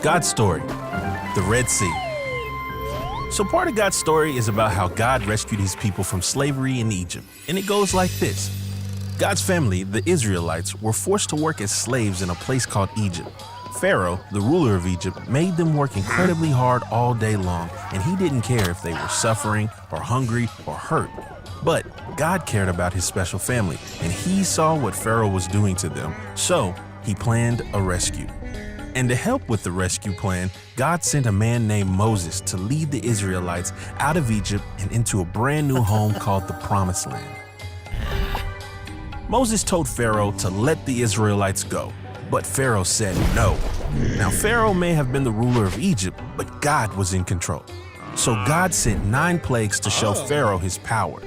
God's story, the Red Sea. So part of God's story is about how God rescued his people from slavery in Egypt. And it goes like this. God's family, the Israelites, were forced to work as slaves in a place called Egypt. Pharaoh, the ruler of Egypt, made them work incredibly hard all day long, and he didn't care if they were suffering or hungry or hurt. But God cared about his special family, and he saw what Pharaoh was doing to them, so he planned a rescue. And to help with the rescue plan, God sent a man named Moses to lead the Israelites out of Egypt and into a brand new home called the Promised Land. Moses told Pharaoh to let the Israelites go, but Pharaoh said no. Now, Pharaoh may have been the ruler of Egypt, but God was in control. So God sent 9 plagues to show Pharaoh his power.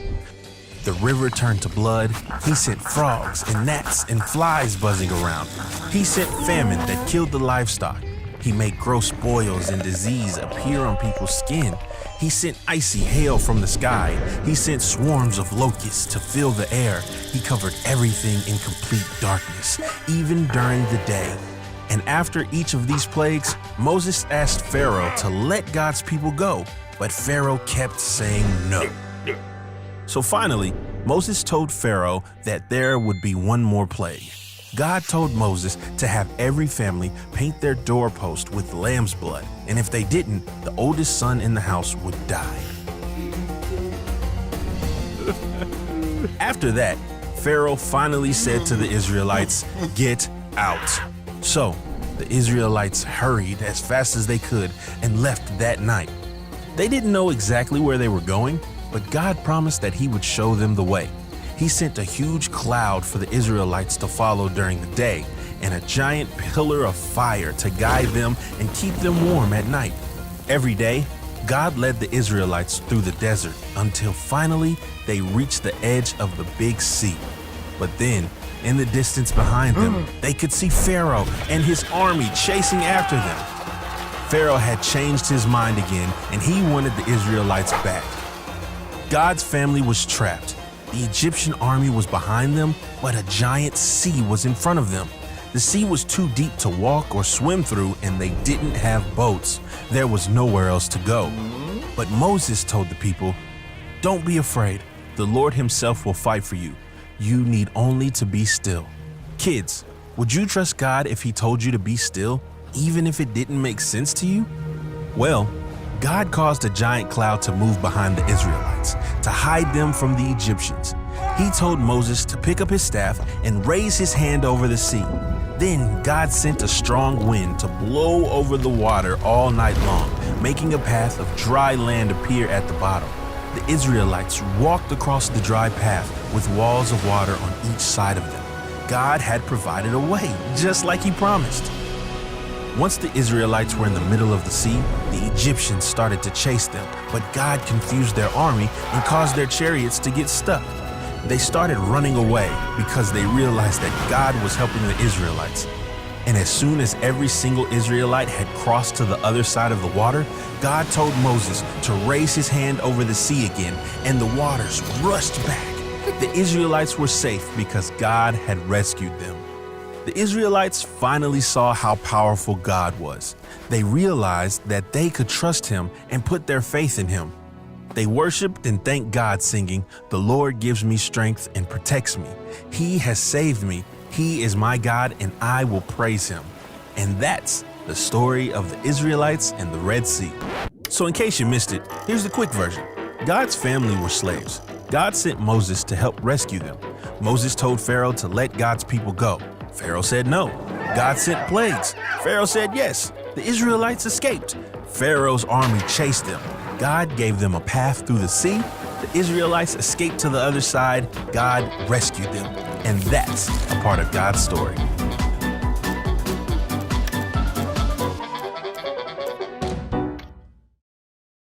The river turned to blood. He sent frogs and gnats and flies buzzing around. He sent famine that killed the livestock. He made gross boils and disease appear on people's skin. He sent icy hail from the sky. He sent swarms of locusts to fill the air. He covered everything in complete darkness, even during the day. And after each of these plagues, Moses asked Pharaoh to let God's people go, but Pharaoh kept saying no. So finally, Moses told Pharaoh that there would be one more plague. God told Moses to have every family paint their doorpost with lamb's blood, and if they didn't, the oldest son in the house would die. After that, Pharaoh finally said to the Israelites, "Get out." So the Israelites hurried as fast as they could and left that night. They didn't know exactly where they were going, but God promised that he would show them the way. He sent a huge cloud for the Israelites to follow during the day and a giant pillar of fire to guide them and keep them warm at night. Every day, God led the Israelites through the desert until finally they reached the edge of the big sea. But then, in the distance behind them, they could see Pharaoh and his army chasing after them. Pharaoh had changed his mind again, and he wanted the Israelites back. God's family was trapped. The Egyptian army was behind them, but a giant sea was in front of them. The sea was too deep to walk or swim through, and they didn't have boats. There was nowhere else to go. But Moses told the people, "Don't be afraid. The Lord himself will fight for you. You need only to be still." Kids, would you trust God if he told you to be still, even if it didn't make sense to you? Well, God caused a giant cloud to move behind the Israelites, to hide them from the Egyptians. He told Moses to pick up his staff and raise his hand over the sea. Then God sent a strong wind to blow over the water all night long, making a path of dry land appear at the bottom. The Israelites walked across the dry path with walls of water on each side of them. God had provided a way, just like he promised. Once the Israelites were in the middle of the sea, the Egyptians started to chase them, but God confused their army and caused their chariots to get stuck. They started running away because they realized that God was helping the Israelites. And as soon as every single Israelite had crossed to the other side of the water, God told Moses to raise his hand over the sea again, and the waters rushed back. The Israelites were safe because God had rescued them. The Israelites finally saw how powerful God was. They realized that they could trust him and put their faith in him. They worshiped and thanked God, singing, "The Lord gives me strength and protects me. He has saved me. He is my God, and I will praise him." And that's the story of the Israelites and the Red Sea. So in case you missed it, here's the quick version. God's family were slaves. God sent Moses to help rescue them. Moses told Pharaoh to let God's people go. Pharaoh said no. God sent plagues. Pharaoh said yes. The Israelites escaped. Pharaoh's army chased them. God gave them a path through the sea. The Israelites escaped to the other side. God rescued them. And that's a part of God's story.